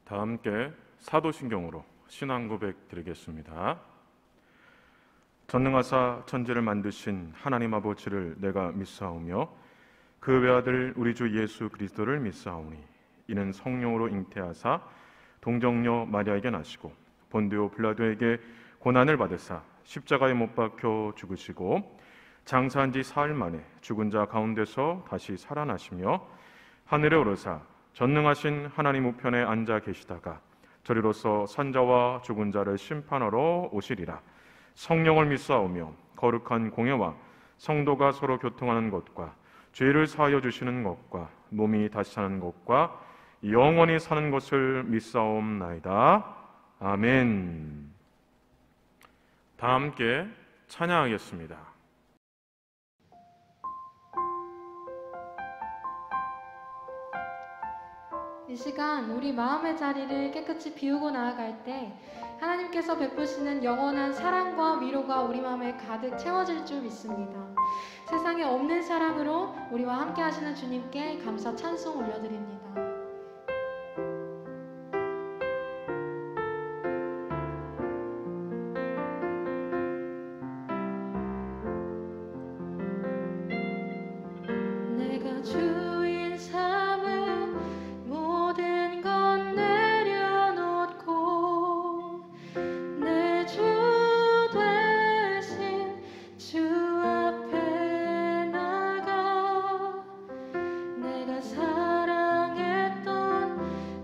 다 함께 사도신경으로 신앙 고백 드리겠습니다. 전능하사 천지를 만드신 하나님 아버지를 내가 믿사오며 그 외아들 우리 주 예수 그리스도를 믿사오니 이는 성령으로 잉태하사 동정녀 마리아에게 나시고 본디오 빌라도에게 고난을 받으사 십자가에 못 박혀 죽으시고 장사한 지 사흘 만에 죽은 자 가운데서 다시 살아나시며 하늘에 오르사 전능하신 하나님 우편에 앉아 계시다가 저리로서 산자와 죽은 자를 심판하러 오시리라. 성령을 믿사오며 거룩한 공예와 성도가 서로 교통하는 것과 죄를 사하여 주시는 것과 몸이 다시 사는 것과 영원히 사는 것을 믿사옵나이다. 아멘. 다 함께 찬양하겠습니다. 이 시간 우리 마음의 자리를 깨끗이 비우고 나아갈 때 하나님께서 베푸시는 영원한 사랑과 위로가 우리 마음에 가득 채워질 줄 믿습니다. 세상에 없는 사랑으로 우리와 함께 하시는 주님께 감사 찬송 올려드립니다. 내가 주인 삼은 모든 건 내려놓고 내 주 대신 주 앞에 나가 내가 사랑했던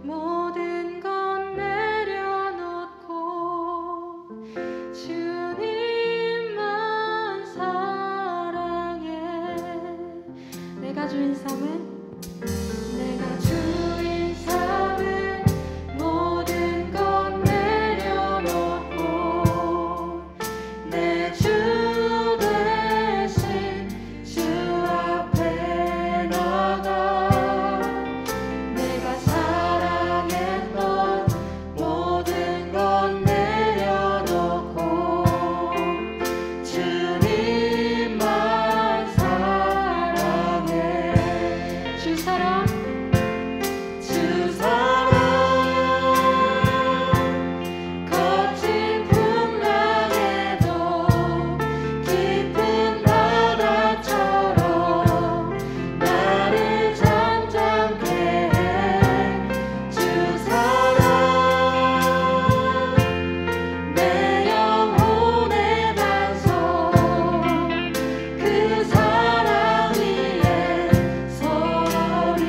모든 건 내려놓고 주님만 사랑해. 내가 주인 삼은 모든 건 내려놓고 내 주 대신 주 앞에 나가 내가 사랑했던 모든 건 내려놓고 주님만 사랑해. 주 사랑 거친 풍랑에도 깊은 바다처럼 나를 잠잠케 해. 주 사랑 내 영혼의 반석 그 사랑 위에 서리.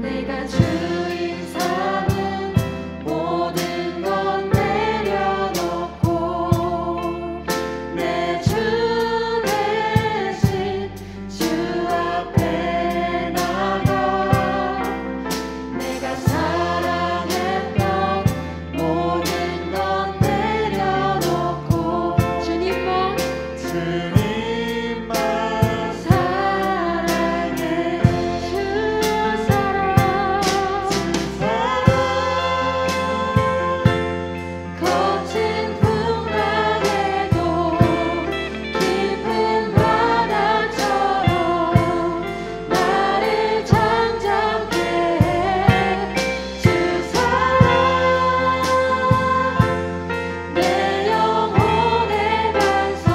내가 주인 삼은 모든 건 내려놓고 내 주 대신 주 앞에 나가 내가 사랑했던 모든 건 내려놓고 주님만 사랑해. 주 사랑 거친 풍랑에도 깊은 바다처럼 나를 잠잠케 해. 주 사랑 내 영혼의 반석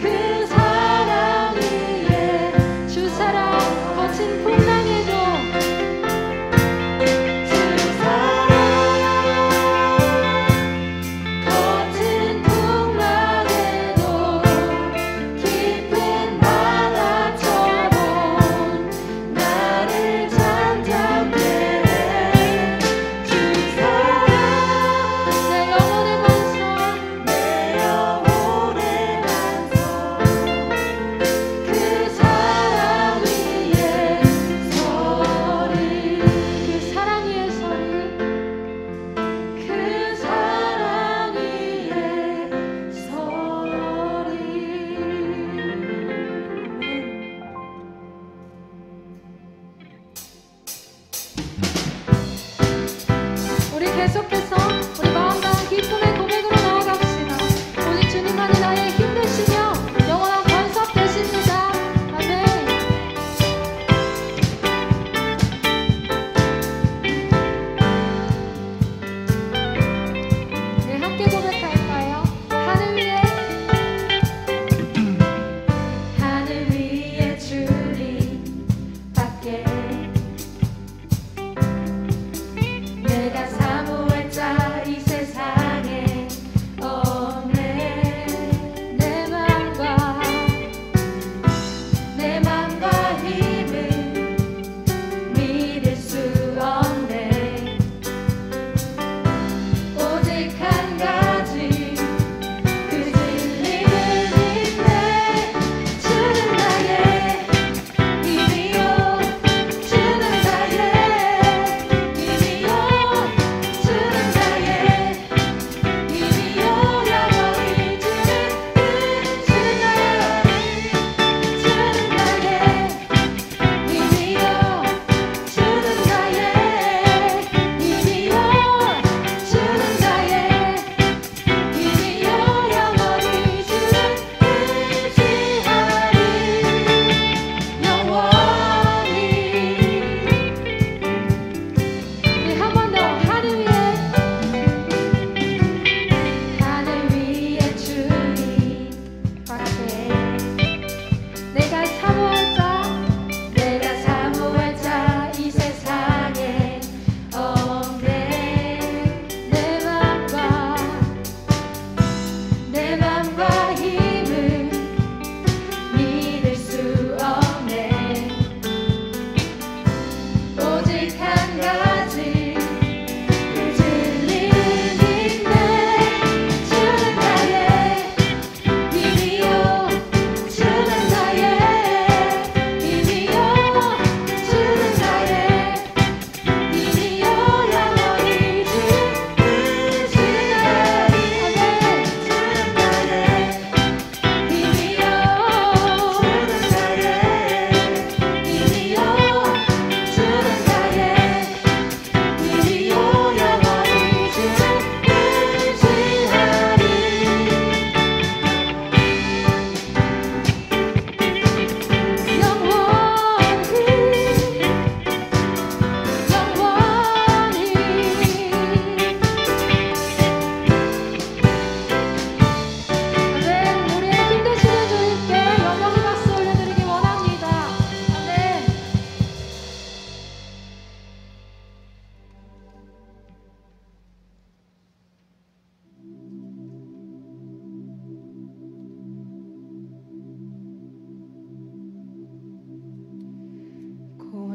그 사랑 위에 주 사랑 거친 풍랑에도 주 사랑 거친 풍랑에도 깊은 바다처럼 나를 잠잠케 해. 주 사랑 내 영혼의 반석 그 사랑 위에 서리. 그 사랑 위에 서리. 그 사랑 위에 서리. 우리 계속해서 우리 마음과 기쁨의 고백으로 나아갑시다. 오직 주님만이 나의 힘 되시며 영원한 반석 되십니다. 아멘.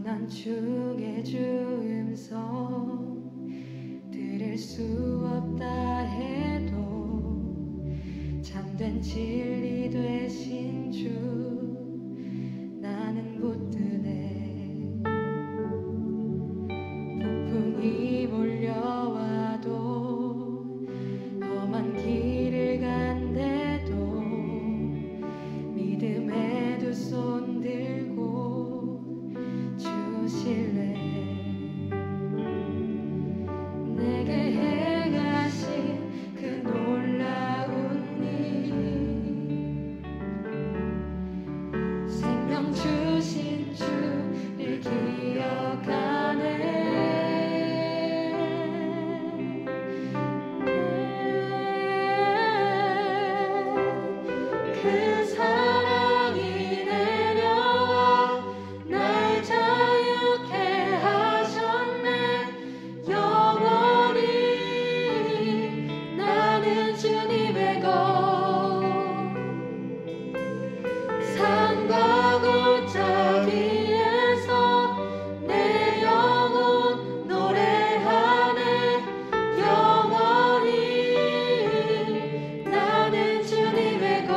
난 주의 주음성 들을 수 없다 해도 참된 진리 되신 주 나는 붙드네. 폭풍이 몰려와도 험한 길을 간대도 믿음의 두 손 들고 주실래. 내게 행하신 그 놀라운 일 생명 주신 주를 기억하네. 그 사랑이 내려와 날 자유케 하셨네. 영원히 나는 주님의 것. 산과 골짜기에서 내 영혼 노래하네. 영원히 나는 주님의 것.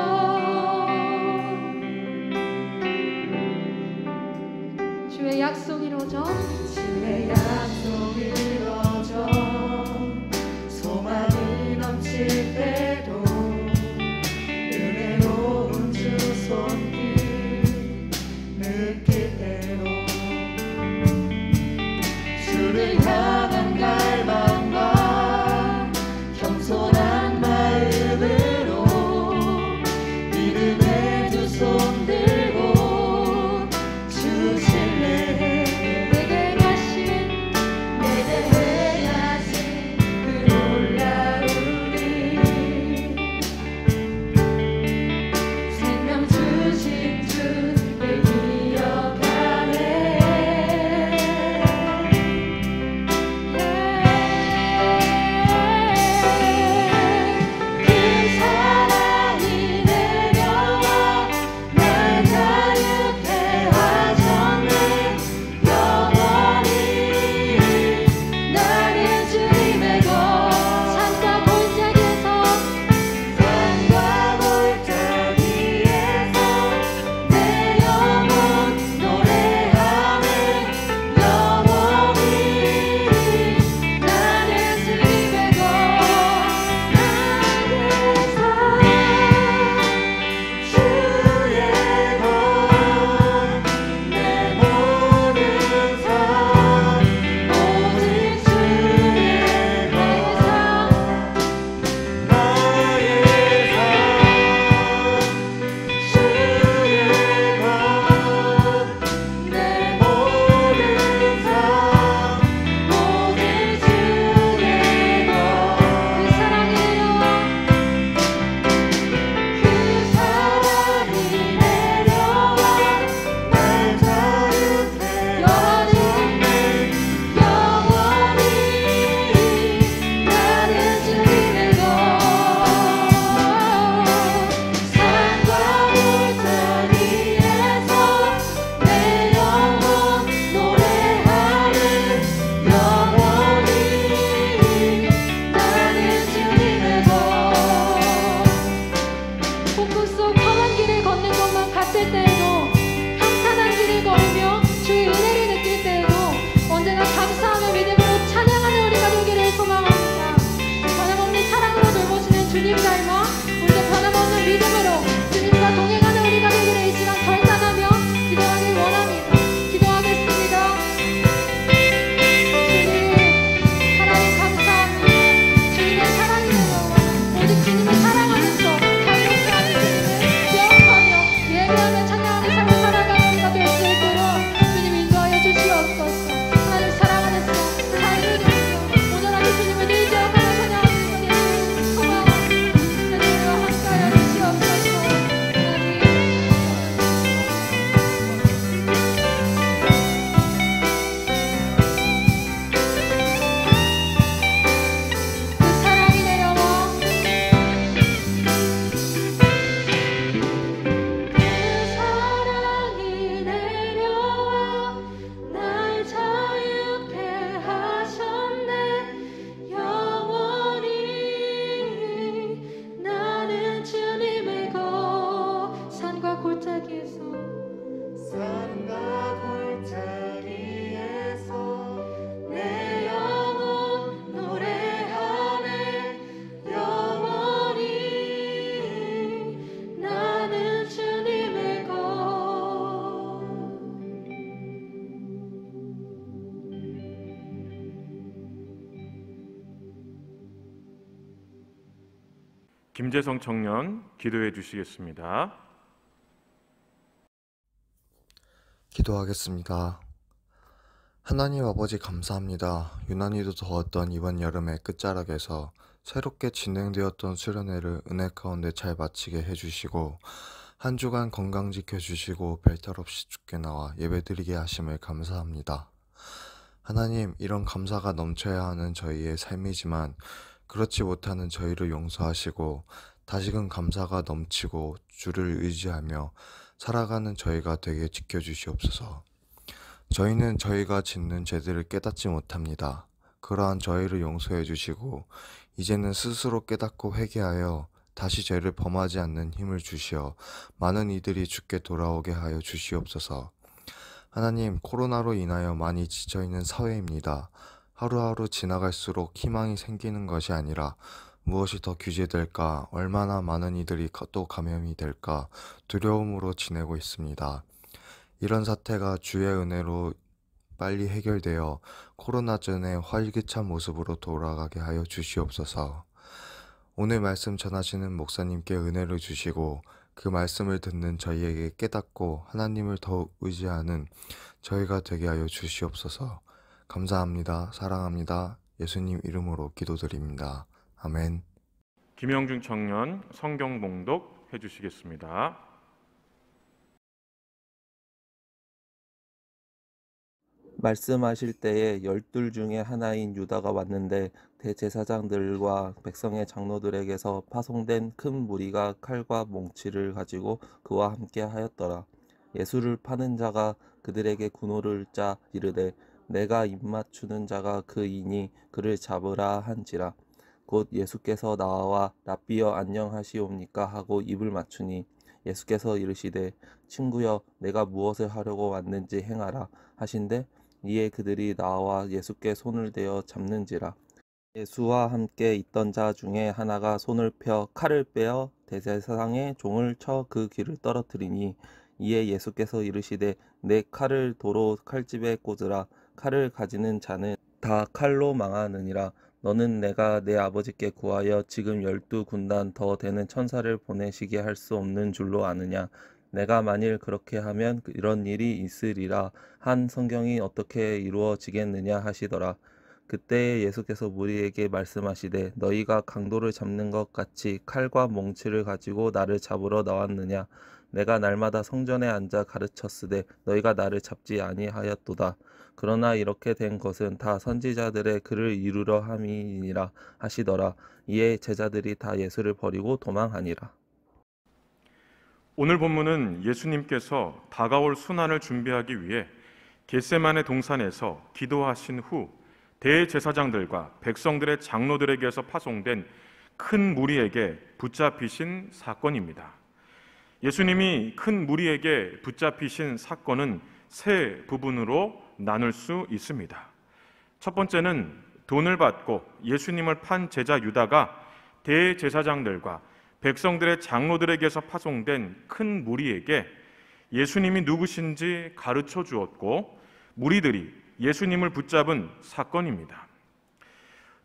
주의 약속이 이루어져 주의 약속이 이루어져 소망이 넘칠 때도 은혜로운 주 손길 느낄 때로 주를 향한 갈망과 겸손한 마음으로 믿음의 두 손 들고 주실래. 내게 행하신 그 놀라운 일 생명 주신 주를 기억하네. 김재성 청년 기도해 주시겠습니다. 기도하겠습니다. 하나님 아버지 감사합니다. 유난히도 더웠던 이번 여름의 끝자락에서 새롭게 진행되었던 수련회를 은혜 가운데 잘 마치게 해주시고 한 주간 건강 지켜주시고 별탈 없이 주께 나와 예배드리게 하심을 감사합니다. 하나님, 이런 감사가 넘쳐야 하는 저희의 삶이지만 그렇지 못하는 저희를 용서하시고 다시금 감사가 넘치고 주를 의지하며 살아가는 저희가 되게 지켜주시옵소서. 저희는 저희가 짓는 죄들을 깨닫지 못합니다. 그러한 저희를 용서해 주시고 이제는 스스로 깨닫고 회개하여 다시 죄를 범하지 않는 힘을 주시어 많은 이들이 주께 돌아오게 하여 주시옵소서. 하나님, 코로나로 인하여 많이 지쳐있는 사회입니다. 하루하루 지나갈수록 희망이 생기는 것이 아니라 무엇이 더 규제될까, 얼마나 많은 이들이 또 감염이 될까 두려움으로 지내고 있습니다. 이런 사태가 주의 은혜로 빨리 해결되어 코로나 전의 활기찬 모습으로 돌아가게 하여 주시옵소서. 오늘 말씀 전하시는 목사님께 은혜를 주시고 그 말씀을 듣는 저희에게 깨닫고 하나님을 더욱 의지하는 저희가 되게 하여 주시옵소서. 감사합니다. 사랑합니다. 예수님 이름으로 기도드립니다. 아멘. 김영준 청년 성경 봉독 해주시겠습니다. 말씀하실 때에 12 중에 하나인 유다가 왔는데 대제사장들과 백성의 장로들에게서 파송된 큰 무리가 칼과 몽치를 가지고 그와 함께 하였더라. 예수를 파는 자가 그들에게 군호를 짜 이르되 내가 입맞추는 자가 그이니 그를 잡으라 한지라. 곧 예수께서 나와 랍비여 안녕하시옵니까 하고 입을 맞추니 예수께서 이르시되 친구여 내가 무엇을 하려고 왔는지 행하라 하신대 이에 그들이 나와 예수께 손을 대어 잡는지라. 예수와 함께 있던 자 중에 하나가 손을 펴 칼을 빼어 대제사장의 종을 쳐 그 귀를 떨어뜨리니 이에 예수께서 이르시되 내 칼을 도로 칼집에 꽂으라. 칼을 가지는 자는 다 칼로 망하느니라. 너는 내가 내 아버지께 구하여 지금 12군단 더 되는 천사를 보내시게 할 수 없는 줄로 아느냐. 내가 만일 그렇게 하면 이런 일이 있으리라 한 성경이 어떻게 이루어지겠느냐 하시더라. 그때 예수께서 무리에게 말씀하시되 너희가 강도를 잡는 것 같이 칼과 몽치를 가지고 나를 잡으러 나왔느냐. 내가 날마다 성전에 앉아 가르쳤으되 너희가 나를 잡지 아니하였도다. 그러나 이렇게 된 것은 다 선지자들의 글을 이루려 함이니라 하시더라. 이에 제자들이 다 예수를 버리고 도망하니라. 오늘 본문은 예수님께서 다가올 순환을 준비하기 위해 겟세마네 동산에서 기도하신 후 대제사장들과 백성들의 장로들에게서 파송된 큰 무리에게 붙잡히신 사건입니다. 예수님이 큰 무리에게 붙잡히신 사건은 세 부분으로 나눌 수 있습니다. 첫 번째는 돈을 받고 예수님을 판 제자 유다가 대제사장들과 백성들의 장로들에게서 파송된 큰 무리에게 예수님이 누구신지 가르쳐 주었고 무리들이 예수님을 붙잡은 사건입니다.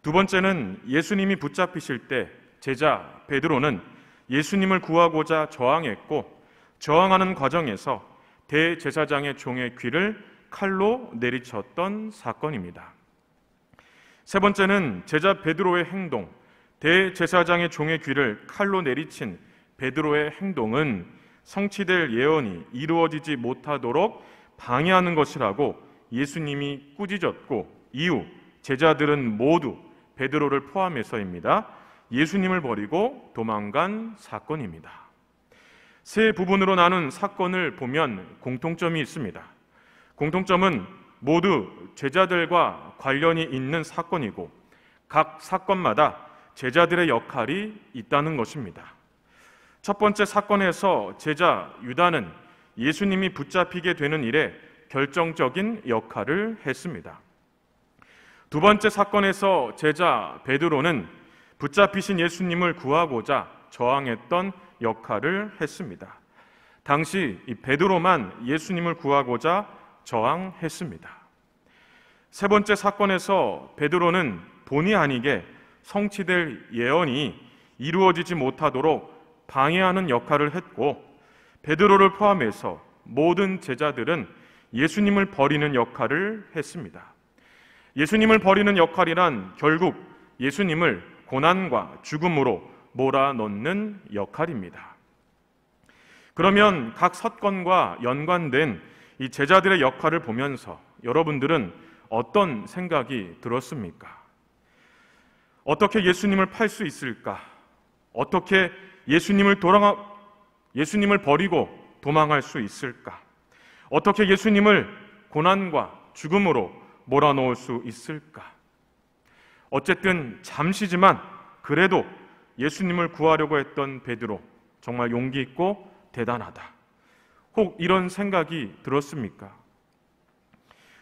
두 번째는 예수님이 붙잡히실 때 제자 베드로는 예수님을 구하고자 저항했고 저항하는 과정에서 대제사장의 종의 귀를 칼로 내리쳤던 사건입니다. 세 번째는 제자 베드로의 행동, 대제사장의 종의 귀를 칼로 내리친 베드로의 행동은 성취될 예언이 이루어지지 못하도록 방해하는 것이라고 예수님이 꾸짖었고 이후 제자들은 모두 베드로를 포함해서입니다. 예수님을 버리고 도망간 사건입니다. 세 부분으로 나눈 사건을 보면 공통점이 있습니다. 공통점은 모두 제자들과 관련이 있는 사건이고 각 사건마다 제자들의 역할이 있다는 것입니다. 첫 번째 사건에서 제자 유다는 예수님이 붙잡히게 되는 일에 결정적인 역할을 했습니다. 두 번째 사건에서 제자 베드로는 붙잡히신 예수님을 구하고자 저항했던 역할을 했습니다. 당시 이 베드로만 예수님을 구하고자 저항했습니다. 세 번째 사건에서 베드로는 본의 아니게 성취될 예언이 이루어지지 못하도록 방해하는 역할을 했고, 베드로를 포함해서 모든 제자들은 예수님을 버리는 역할을 했습니다. 예수님을 버리는 역할이란 결국 예수님을 고난과 죽음으로 몰아넣는 역할입니다. 그러면 각 사건과 연관된 이 제자들의 역할을 보면서 여러분들은 어떤 생각이 들었습니까? 어떻게 예수님을 팔 수 있을까? 어떻게 예수님을 버리고 도망할 수 있을까? 어떻게 예수님을 고난과 죽음으로 몰아넣을 수 있을까? 어쨌든 잠시지만 그래도 예수님을 구하려고 했던 베드로, 정말 용기 있고 대단하다. 혹 이런 생각이 들었습니까?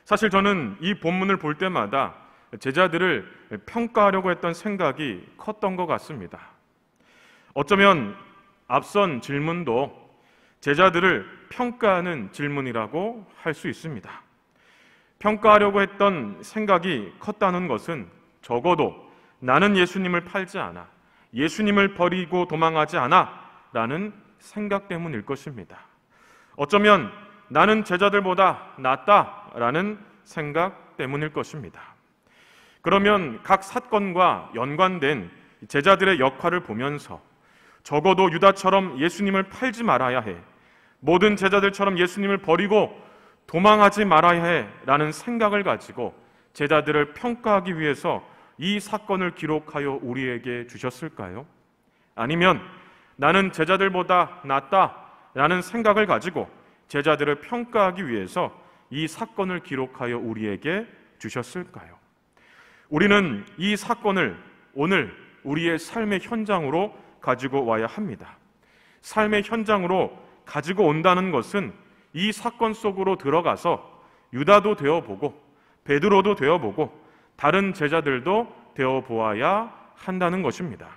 사실 저는 이 본문을 볼 때마다 제자들을 평가하려고 했던 생각이 컸던 것 같습니다. 어쩌면 앞선 질문도 제자들을 평가하는 질문이라고 할 수 있습니다. 평가하려고 했던 생각이 컸다는 것은 적어도 나는 예수님을 팔지 않아, 예수님을 버리고 도망하지 않아 라는 생각 때문일 것입니다. 어쩌면 나는 제자들보다 낫다 라는 생각 때문일 것입니다. 그러면 각 사건과 연관된 제자들의 역할을 보면서 적어도 유다처럼 예수님을 팔지 말아야 해, 모든 제자들처럼 예수님을 버리고 도망하지 말아야 해 라는 생각을 가지고 제자들을 평가하기 위해서 이 사건을 기록하여 우리에게 주셨을까요? 아니면 나는 제자들보다 낫다 라는 생각을 가지고 제자들을 평가하기 위해서 이 사건을 기록하여 우리에게 주셨을까요? 우리는 이 사건을 오늘 우리의 삶의 현장으로 가지고 와야 합니다. 삶의 현장으로 가지고 온다는 것은 이 사건 속으로 들어가서 유다도 되어보고 베드로도 되어보고 다른 제자들도 되어보아야 한다는 것입니다.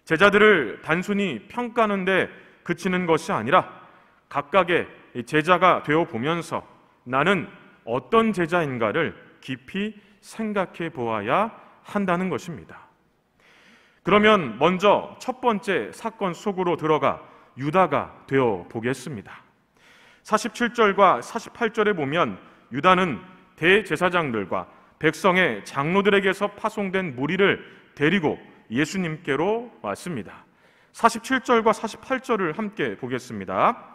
제자들을 단순히 평가하는 데 그치는 것이 아니라 각각의 제자가 되어보면서 나는 어떤 제자인가를 깊이 생각해 보아야 한다는 것입니다. 그러면 먼저 첫 번째 사건 속으로 들어가 유다가 되어 보겠습니다. 47절과 48절에 보면 유다는 대제사장들과 백성의 장로들에게서 파송된 무리를 데리고 예수님께로 왔습니다. 47절과 48절을 함께 보겠습니다.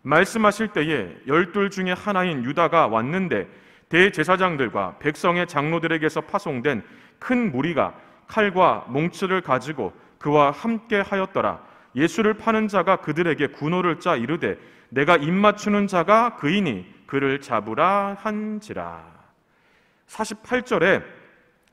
말씀하실 때에 12 중에 하나인 유다가 왔는데 대제사장들과 백성의 장로들에게서 파송된 큰 무리가 칼과 몽치를 가지고 그와 함께 하였더라. 예수를 파는 자가 그들에게 군호를 짜 이르되 내가 입맞추는 자가 그이니 그를 잡으라 한지라. 48절에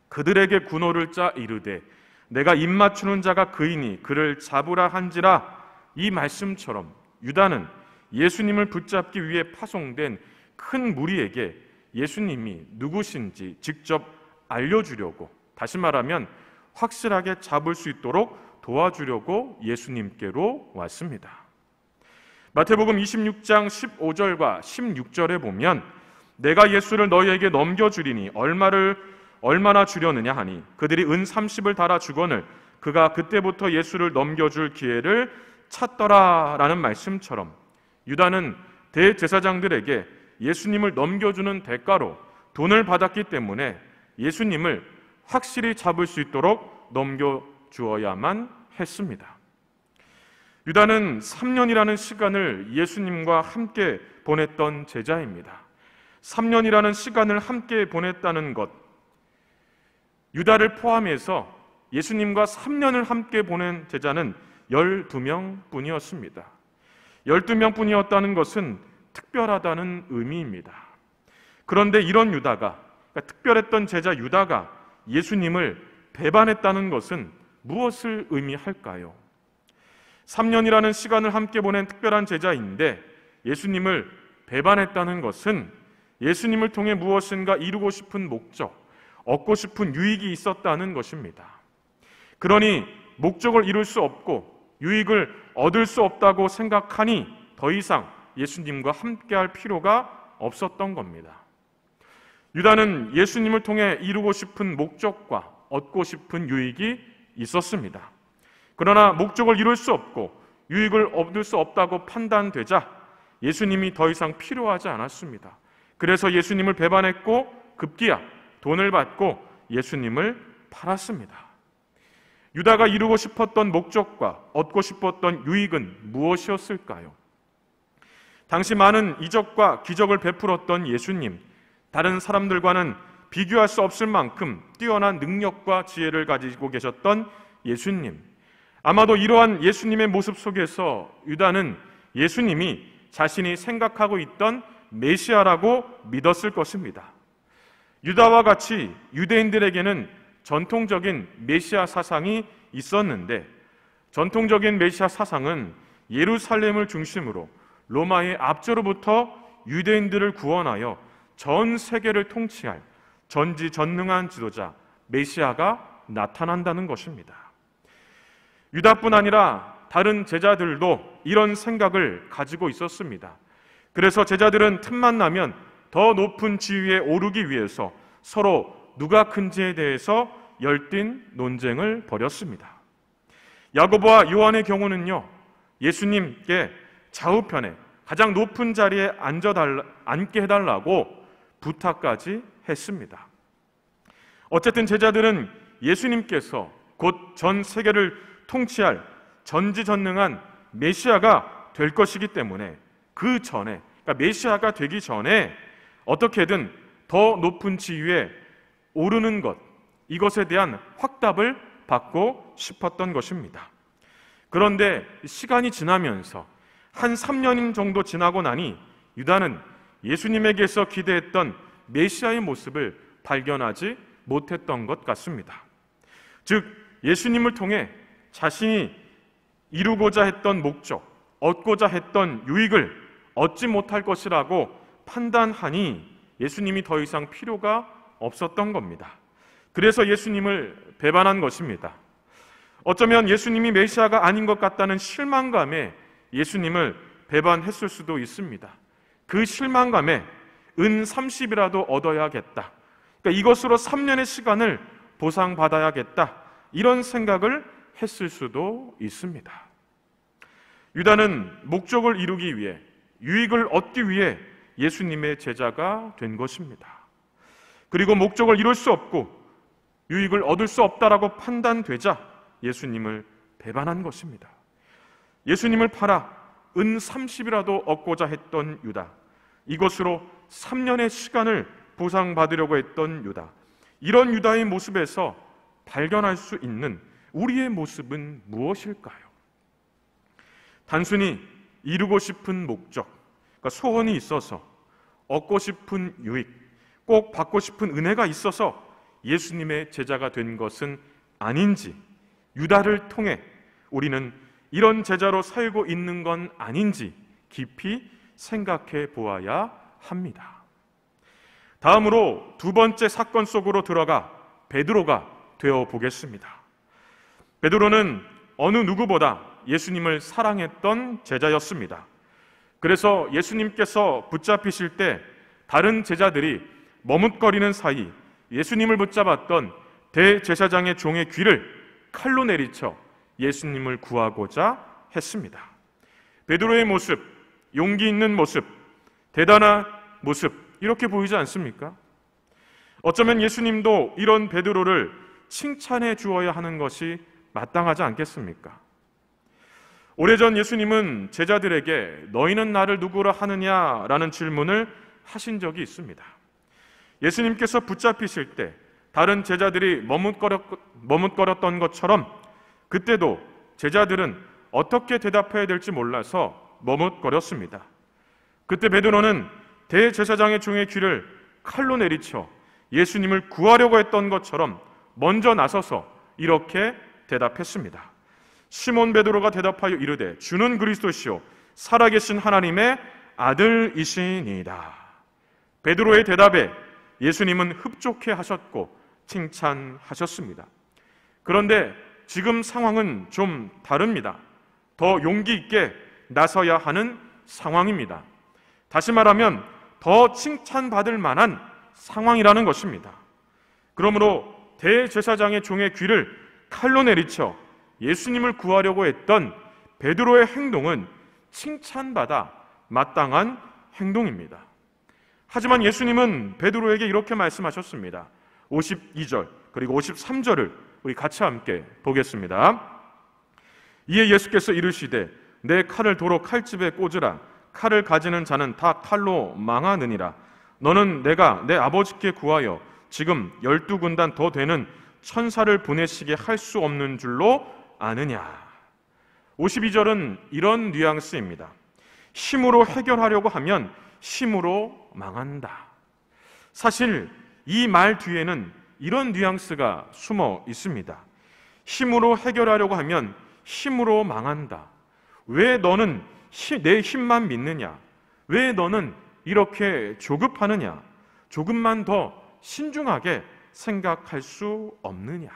그들에게 군호를 짜 이르되 내가 입맞추는 자가 그이니 그를 잡으라 한지라, 이 말씀처럼 유다는 예수님을 붙잡기 위해 파송된 큰 무리에게 예수님이 누구신지 직접 알려주려고, 다시 말하면 확실하게 잡을 수 있도록 도와주려고 예수님께로 왔습니다. 마태복음 26장 15절과 16절에 보면 내가 예수를 너희에게 넘겨주리니 얼마나 주려느냐 하니 그들이 은 30을 달아 주거늘 그가 그때부터 예수를 넘겨줄 기회를 찾더라 라는 말씀처럼 유다는 대제사장들에게 예수님을 넘겨주는 대가로 돈을 받았기 때문에 예수님을 확실히 잡을 수 있도록 넘겨주어야만 했습니다. 유다는 3년이라는 시간을 예수님과 함께 보냈던 제자입니다. 3년이라는 시간을 함께 보냈다는 것, 유다를 포함해서 예수님과 3년을 함께 보낸 제자는 12명 뿐이었습니다. 12명 뿐이었다는 것은 특별하다는 의미입니다. 그런데 이런 유다가, 그러니까 특별했던 제자 유다가 예수님을 배반했다는 것은 무엇을 의미할까요? 3년이라는 시간을 함께 보낸 특별한 제자인데 예수님을 배반했다는 것은 예수님을 통해 무엇인가 이루고 싶은 목적, 얻고 싶은 유익이 있었다는 것입니다. 그러니 목적을 이룰 수 없고 유익을 얻을 수 없다고 생각하니 더 이상 예수님과 함께할 필요가 없었던 겁니다. 유다는 예수님을 통해 이루고 싶은 목적과 얻고 싶은 유익이 있었습니다. 그러나 목적을 이룰 수 없고 유익을 얻을 수 없다고 판단되자 예수님이 더 이상 필요하지 않았습니다. 그래서 예수님을 배반했고 급기야 돈을 받고 예수님을 팔았습니다. 유다가 이루고 싶었던 목적과 얻고 싶었던 유익은 무엇이었을까요? 당시 많은 이적과 기적을 베풀었던 예수님, 다른 사람들과는 비교할 수 없을 만큼 뛰어난 능력과 지혜를 가지고 계셨던 예수님, 아마도 이러한 예수님의 모습 속에서 유다는 예수님이 자신이 생각하고 있던 메시아라고 믿었을 것입니다. 유다와 같이 유대인들에게는 전통적인 메시아 사상이 있었는데, 전통적인 메시아 사상은 예루살렘을 중심으로 로마의 압제로부터 유대인들을 구원하여 전 세계를 통치할 전지전능한 지도자 메시아가 나타난다는 것입니다. 유다뿐 아니라 다른 제자들도 이런 생각을 가지고 있었습니다. 그래서 제자들은 틈만 나면 더 높은 지위에 오르기 위해서 서로 누가 큰지에 대해서 열띤 논쟁을 벌였습니다. 야고보와 요한의 경우는요, 예수님께 좌우편에 가장 높은 자리에 앉게 해달라고 부탁까지 했습니다. 어쨌든 제자들은 예수님께서 곧 전 세계를 통치할 전지전능한 메시아가 될 것이기 때문에 그 전에, 그러니까 메시아가 되기 전에 어떻게든 더 높은 지위에 오르는 것, 이것에 대한 확답을 받고 싶었던 것입니다. 그런데 시간이 지나면서 한 3년 정도 지나고 나니 유다는 예수님에게서 기대했던 메시아의 모습을 발견하지 못했던 것 같습니다. 즉, 예수님을 통해 자신이 이루고자 했던 목적, 얻고자 했던 유익을 얻지 못할 것이라고 판단하니 예수님이 더 이상 필요가 없었던 겁니다. 그래서 예수님을 배반한 것입니다. 어쩌면 예수님이 메시아가 아닌 것 같다는 실망감에 예수님을 배반했을 수도 있습니다. 그 실망감에 은 30이라도 얻어야겠다, 그러니까 이것으로 3년의 시간을 보상받아야겠다, 이런 생각을 했을 수도 있습니다. 유다는 목적을 이루기 위해, 유익을 얻기 위해 예수님의 제자가 된 것입니다. 그리고 목적을 이룰 수 없고 유익을 얻을 수 없다라고 판단되자 예수님을 배반한 것입니다. 예수님을 팔아 은 30이라도 얻고자 했던 유다, 이것으로 3년의 시간을 보상받으려고 했던 유다, 이런 유다의 모습에서 발견할 수 있는 우리의 모습은 무엇일까요? 단순히 이루고 싶은 목적, 그러니까 소원이 있어서, 얻고 싶은 유익, 꼭 받고 싶은 은혜가 있어서 예수님의 제자가 된 것은 아닌지, 유다를 통해 우리는 이런 제자로 살고 있는 건 아닌지 깊이 생각해 보아야 합니다. 다음으로 두 번째 사건 속으로 들어가 베드로가 되어 보겠습니다. 베드로는 어느 누구보다 예수님을 사랑했던 제자였습니다. 그래서 예수님께서 붙잡히실 때 다른 제자들이 머뭇거리는 사이 예수님을 붙잡았던 대제사장의 종의 귀를 칼로 내리쳐 예수님을 구하고자 했습니다. 베드로의 모습, 용기 있는 모습, 대단한 모습, 이렇게 보이지 않습니까? 어쩌면 예수님도 이런 베드로를 칭찬해 주어야 하는 것이 마땅하지 않겠습니까? 오래전 예수님은 제자들에게 너희는 나를 누구라 하느냐라는 질문을 하신 적이 있습니다. 예수님께서 붙잡히실 때 다른 제자들이 머뭇거렸던 것처럼 그때도 제자들은 어떻게 대답해야 될지 몰라서 머뭇거렸습니다. 그때 베드로는 대제사장의 종의 귀를 칼로 내리쳐 예수님을 구하려고 했던 것처럼 먼저 나서서 이렇게 대답했습니다. 시몬 베드로가 대답하여 이르되 주는 그리스도시요 살아계신 하나님의 아들이시니이다. 베드로의 대답에 예수님은 흡족해 하셨고 칭찬하셨습니다. 그런데 지금 상황은 좀 다릅니다. 더 용기 있게 나서야 하는 상황입니다. 다시 말하면 더 칭찬받을 만한 상황이라는 것입니다. 그러므로 대제사장의 종의 귀를 칼로 내리쳐 예수님을 구하려고 했던 베드로의 행동은 칭찬받아 마땅한 행동입니다. 하지만 예수님은 베드로에게 이렇게 말씀하셨습니다. 52절 그리고 53절을 우리 같이 함께 보겠습니다. 이에 예수께서 이르시되 내 칼을 도로 칼집에 꽂으라. 칼을 가지는 자는 다 칼로 망하느니라. 너는 내가 내 아버지께 구하여 지금 12군단 더 되는 천사를 보내시게 할 수 없는 줄로 아느냐. 52절은 이런 뉘앙스입니다. 힘으로 해결하려고 하면 힘으로 망한다. 사실 이 말 뒤에는 이런 뉘앙스가 숨어 있습니다. 힘으로 해결하려고 하면 힘으로 망한다. 왜 너는 내 힘만 믿느냐? 왜 너는 이렇게 조급하느냐? 조금만 더 신중하게 생각할 수 없느냐?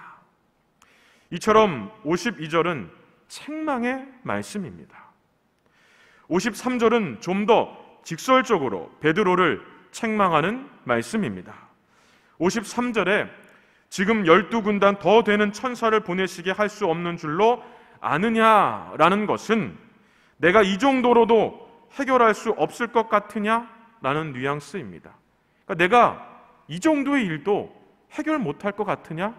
이처럼 52절은 책망의 말씀입니다. 53절은 좀 더 직설적으로 베드로를 책망하는 말씀입니다. 53절에 지금 12군단 더 되는 천사를 보내시게 할 수 없는 줄로 아느냐라는 것은 내가 이 정도로도 해결할 수 없을 것 같으냐라는 뉘앙스입니다. 그러니까 내가 이 정도의 일도 해결 못할 것 같으냐?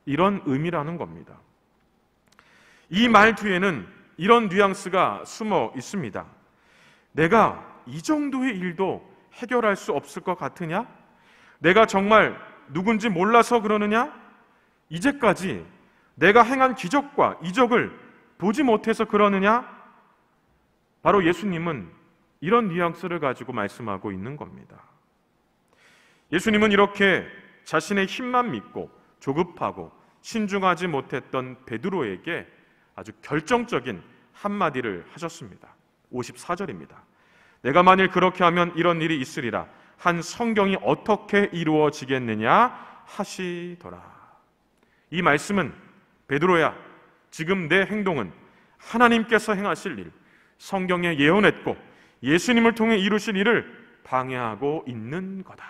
이런 의미라는 겁니다. 이 말 뒤에는 이런 뉘앙스가 숨어 있습니다. 내가 이 정도의 일도 해결할 수 없을 것 같으냐? 내가 정말 누군지 몰라서 그러느냐? 이제까지 내가 행한 기적과 이적을 보지 못해서 그러느냐? 바로 예수님은 이런 뉘앙스를 가지고 말씀하고 있는 겁니다. 예수님은 이렇게 자신의 힘만 믿고 조급하고 신중하지 못했던 베드로에게 아주 결정적인 한마디를 하셨습니다. 54절입니다. 내가 만일 그렇게 하면 이런 일이 있으리라. 한 성경이 어떻게 이루어지겠느냐 하시더라. 이 말씀은 베드로야, 지금 내 행동은 하나님께서 행하실 일, 성경에 예언했고 예수님을 통해 이루실 일을 방해하고 있는 거다.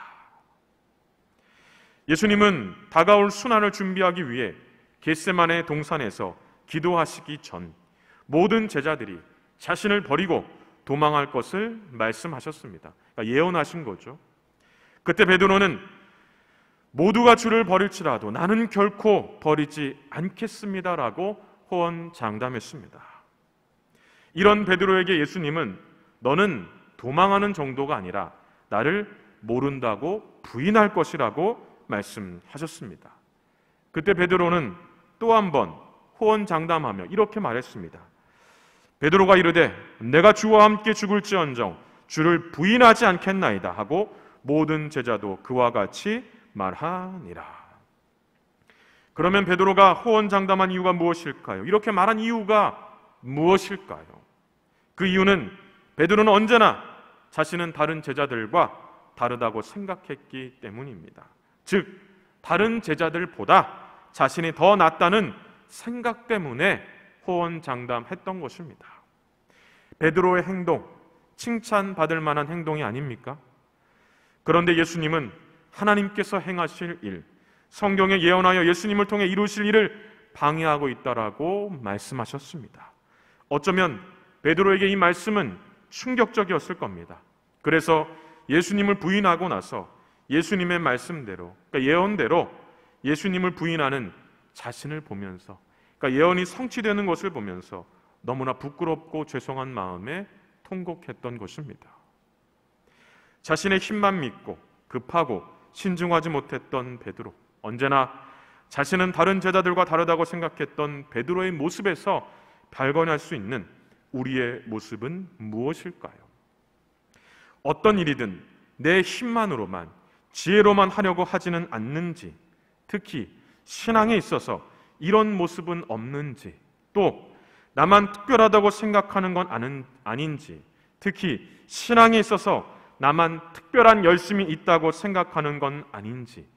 예수님은 다가올 순환을 준비하기 위해 겟세마네 동산에서 기도하시기 전 모든 제자들이 자신을 버리고 도망할 것을 말씀하셨습니다. 그러니까 예언하신 거죠. 그때 베드로는 모두가 주를 버릴지라도 나는 결코 버리지 않겠습니다라고 호언장담했습니다. 이런 베드로에게 예수님은 너는 도망하는 정도가 아니라 나를 모른다고 부인할 것이라고 말씀하셨습니다. 그때 베드로는 또 한 번 호언장담하며 이렇게 말했습니다. 베드로가 이르되 내가 주와 함께 죽을지언정 주를 부인하지 않겠나이다 하고 모든 제자도 그와 같이 말하니라. 그러면 베드로가 호언장담한 이유가 무엇일까요? 이렇게 말한 이유가 무엇일까요? 그 이유는 베드로는 언제나 자신은 다른 제자들과 다르다고 생각했기 때문입니다. 즉 다른 제자들보다 자신이 더 낫다는 생각 때문에 호언장담했던 것입니다. 베드로의 행동, 칭찬받을 만한 행동이 아닙니까? 그런데 예수님은 하나님께서 행하실 일, 성경에 예언하여 예수님을 통해 이루실 일을 방해하고 있다라고 말씀하셨습니다. 어쩌면 베드로에게 이 말씀은 충격적이었을 겁니다. 그래서 예수님을 부인하고 나서 예수님의 말씀대로, 그러니까 예언대로 예수님을 부인하는 자신을 보면서, 그러니까 예언이 성취되는 것을 보면서 너무나 부끄럽고 죄송한 마음에 통곡했던 것입니다. 자신의 힘만 믿고 급하고 신중하지 못했던 베드로, 언제나 자신은 다른 제자들과 다르다고 생각했던 베드로의 모습에서 발견할 수 있는 우리의 모습은 무엇일까요? 어떤 일이든 내 힘만으로만, 지혜로만 하려고 하지는 않는지, 특히 신앙에 있어서 이런 모습은 없는지, 또 나만 특별하다고 생각하는 건 아닌지, 특히 신앙에 있어서 나만 특별한 열심이 있다고 생각하는 건 아닌지,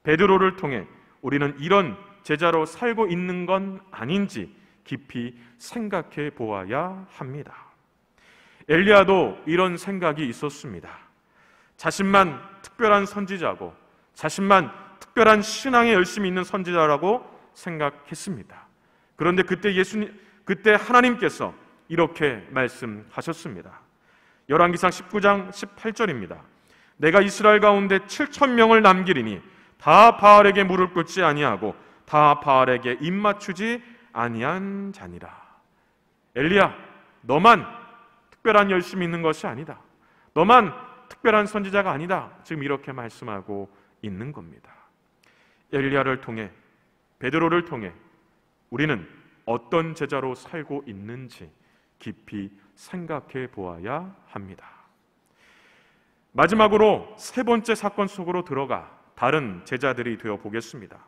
베드로를 통해 우리는 이런 제자로 살고 있는 건 아닌지 깊이 생각해 보아야 합니다. 엘리야도 이런 생각이 있었습니다. 자신만 특별한 선지자고 자신만 특별한 신앙에 열심히 있는 선지자라고 생각했습니다. 그런데 그때 하나님께서 이렇게 말씀하셨습니다. 열왕기상 19장 18절입니다. 내가 이스라엘 가운데 7,000명을 남기리니 다 바알에게 무릎 꿇지 아니하고 다 바알에게 입 맞추지 아니한 자니라. 엘리야, 너만 특별한 열심이 있는 것이 아니다. 너만 특별한 선지자가 아니다. 지금 이렇게 말씀하고 있는 겁니다. 엘리야를 통해, 베드로를 통해 우리는 어떤 제자로 살고 있는지 깊이 생각해 보아야 합니다. 마지막으로 세 번째 사건 속으로 들어가 다른 제자들이 되어 보겠습니다.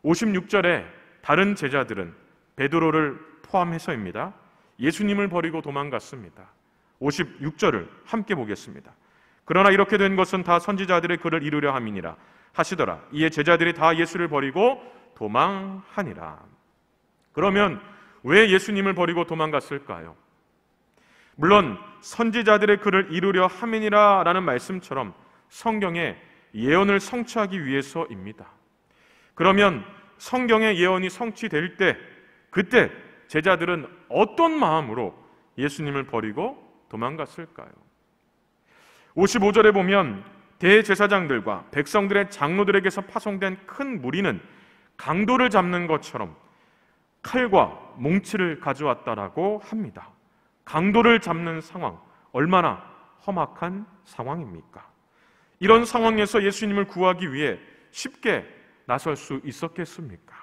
56절에 다른 제자들은 베드로를 포함해서입니다. 예수님을 버리고 도망갔습니다. 56절을 함께 보겠습니다. 그러나 이렇게 된 것은 다 선지자들의 글을 이루려 함이니라 하시더라. 이에 제자들이 다 예수를 버리고 도망하니라. 그러면 왜 예수님을 버리고 도망갔을까요? 물론 선지자들의 글을 이루려 함이니라 라는 말씀처럼 성경의 예언을 성취하기 위해서입니다. 그러면 성경의 예언이 성취될 때, 그때 제자들은 어떤 마음으로 예수님을 버리고 도망갔을까요? 55절에 보면 대제사장들과 백성들의 장로들에게서 파송된 큰 무리는 강도를 잡는 것처럼 칼과 몽치를 가져왔다라고 합니다. 강도를 잡는 상황, 얼마나 험악한 상황입니까? 이런 상황에서 예수님을 구하기 위해 쉽게 나설 수 있었겠습니까?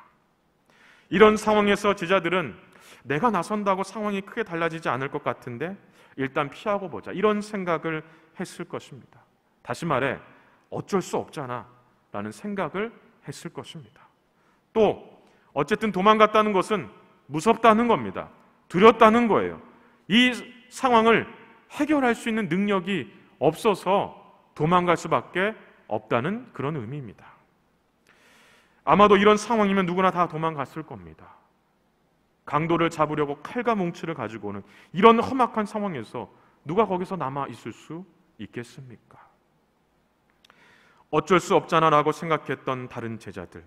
이런 상황에서 제자들은 내가 나선다고 상황이 크게 달라지지 않을 것 같은데 일단 피하고 보자, 이런 생각을 했을 것입니다. 다시 말해 어쩔 수 없잖아 라는 생각을 했을 것입니다. 또 어쨌든 도망갔다는 것은 무섭다는 겁니다. 두렵다는 거예요. 이 상황을 해결할 수 있는 능력이 없어서 도망갈 수밖에 없다는 그런 의미입니다. 아마도 이런 상황이면 누구나 다 도망갔을 겁니다. 강도를 잡으려고 칼과 몽치를 가지고 오는 이런 험악한 상황에서 누가 거기서 남아 있을 수 있겠습니까? 어쩔 수 없잖아 라고 생각했던 다른 제자들,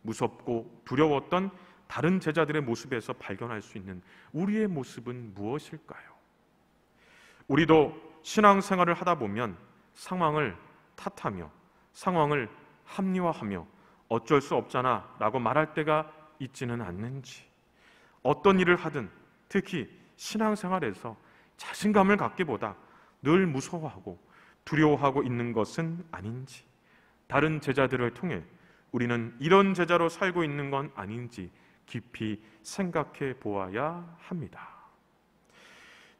무섭고 두려웠던 다른 제자들의 모습에서 발견할 수 있는 우리의 모습은 무엇일까요? 우리도 신앙생활을 하다 보면 상황을 탓하며 상황을 합리화하며 어쩔 수 없잖아 라고 말할 때가 있지는 않는지, 어떤 일을 하든 특히 신앙생활에서 자신감을 갖기보다 늘 무서워하고 두려워하고 있는 것은 아닌지, 다른 제자들을 통해 우리는 이런 제자로 살고 있는 건 아닌지 깊이 생각해 보아야 합니다.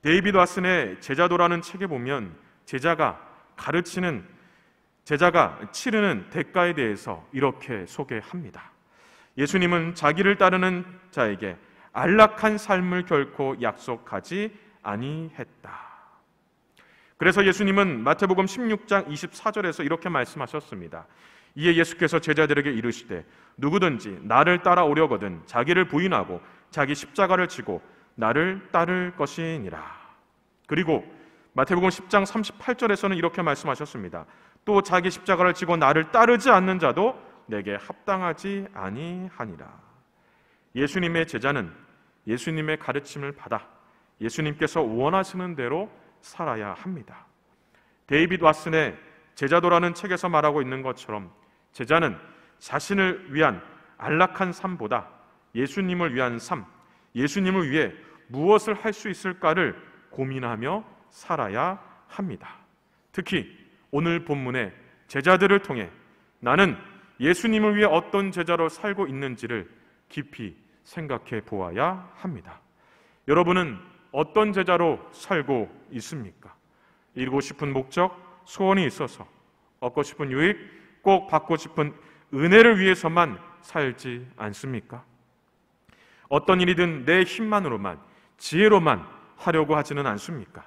데이비드 왓슨의 제자도라는 책에 보면 제자가 치르는 대가에 대해서 이렇게 소개합니다. 예수님은 자기를 따르는 자에게 안락한 삶을 결코 약속하지 아니했다. 그래서 예수님은 마태복음 16장 24절에서 이렇게 말씀하셨습니다. 이에 예수께서 제자들에게 이르시되 누구든지 나를 따라오려거든 자기를 부인하고 자기 십자가를 지고 나를 따를 것이니라. 그리고 마태복음 10장 38절에서는 이렇게 말씀하셨습니다. 또 자기 십자가를 지고 나를 따르지 않는 자도 내게 합당하지 아니하니라. 예수님의 제자는 예수님의 가르침을 받아 예수님께서 원하시는 대로 살아야 합니다. 데이비드 왓슨의 제자도라는 책에서 말하고 있는 것처럼 제자는 자신을 위한 안락한 삶보다 예수님을 위한 삶, 예수님을 위해 무엇을 할 수 있을까를 고민하며 살아야 합니다. 특히 오늘 본문의 제자들을 통해 나는 예수님을 위해 어떤 제자로 살고 있는지를 깊이 생각해 보아야 합니다. 여러분은 어떤 제자로 살고 있습니까? 이루고 싶은 목적, 소원이 있어서 얻고 싶은 유익, 꼭 받고 싶은 은혜를 위해서만 살지 않습니까? 어떤 일이든 내 힘만으로만, 지혜로만 하려고 하지는 않습니까?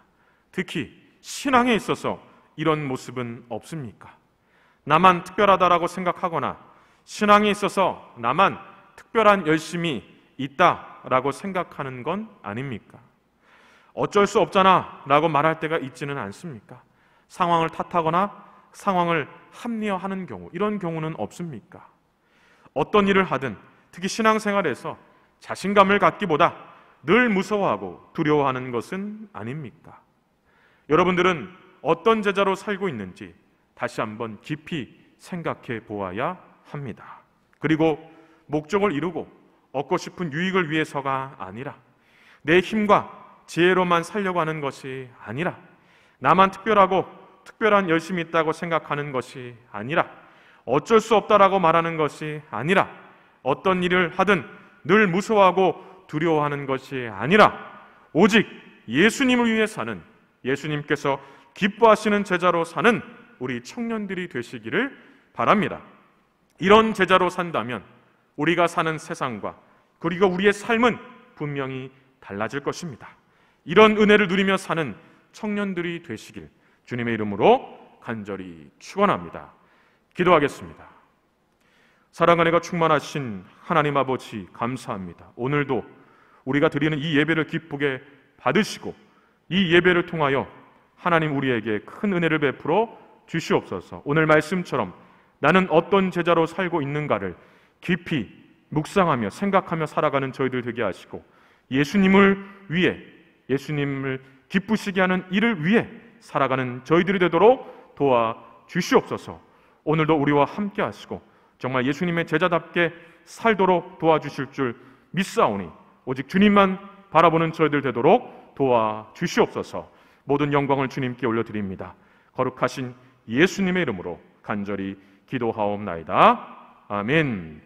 특히 신앙에 있어서 이런 모습은 없습니까? 나만 특별하다라고 생각하거나 신앙에 있어서 나만 특별한 열심이 있다라고 생각하는 건 아닙니까? 어쩔 수 없잖아 라고 말할 때가 있지는 않습니까? 상황을 탓하거나 상황을 합리화하는 경우, 이런 경우는 없습니까? 어떤 일을 하든 특히 신앙생활에서 자신감을 갖기보다 늘 무서워하고 두려워하는 것은 아닙니까? 여러분들은 어떤 제자로 살고 있는지 다시 한번 깊이 생각해 보아야 합니다. 그리고 목적을 이루고 얻고 싶은 유익을 위해서가 아니라, 내 힘과 지혜로만 살려고 하는 것이 아니라, 나만 특별하고 특별한 열심이 있다고 생각하는 것이 아니라, 어쩔 수 없다라고 말하는 것이 아니라, 어떤 일을 하든 늘 무서워하고 두려워하는 것이 아니라, 오직 예수님을 위해 사는, 예수님께서 기뻐하시는 제자로 사는 우리 청년들이 되시기를 바랍니다. 이런 제자로 산다면 우리가 사는 세상과 그리고 우리의 삶은 분명히 달라질 것입니다. 이런 은혜를 누리며 사는 청년들이 되시길 주님의 이름으로 간절히 축원합니다. 기도하겠습니다. 사랑 은혜가 충만하신 하나님 아버지, 감사합니다. 오늘도 우리가 드리는 이 예배를 기쁘게 받으시고 이 예배를 통하여 하나님 우리에게 큰 은혜를 베풀어 주시옵소서. 오늘 말씀처럼 나는 어떤 제자로 살고 있는가를 깊이 묵상하며 생각하며 살아가는 저희들 되게 하시고, 예수님을 위해, 예수님을 기쁘시게 하는 일을 위해 살아가는 저희들이 되도록 도와주시옵소서. 오늘도 우리와 함께 하시고 정말 예수님의 제자답게 살도록 도와주실 줄 믿사오니 오직 주님만 바라보는 저희들 되도록 도와주시옵소서. 모든 영광을 주님께 올려드립니다. 거룩하신 예수님의 이름으로 간절히 기도하옵나이다. 아멘.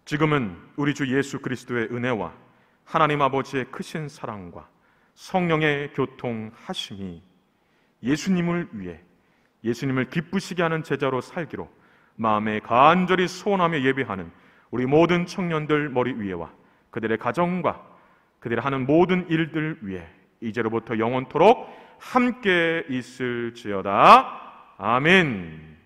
지금은 우리 주 예수 그리스도의 은혜와 하나님 아버지의 크신 사랑과 성령의 교통하심이 예수님을 위해, 예수님을 기쁘시게 하는 제자로 살기로 마음에 간절히 소원하며 예배하는 우리 모든 청년들 머리 위에와 그들의 가정과 그들이 하는 모든 일들 위에 이제로부터 영원토록 함께 있을지어다. 아멘.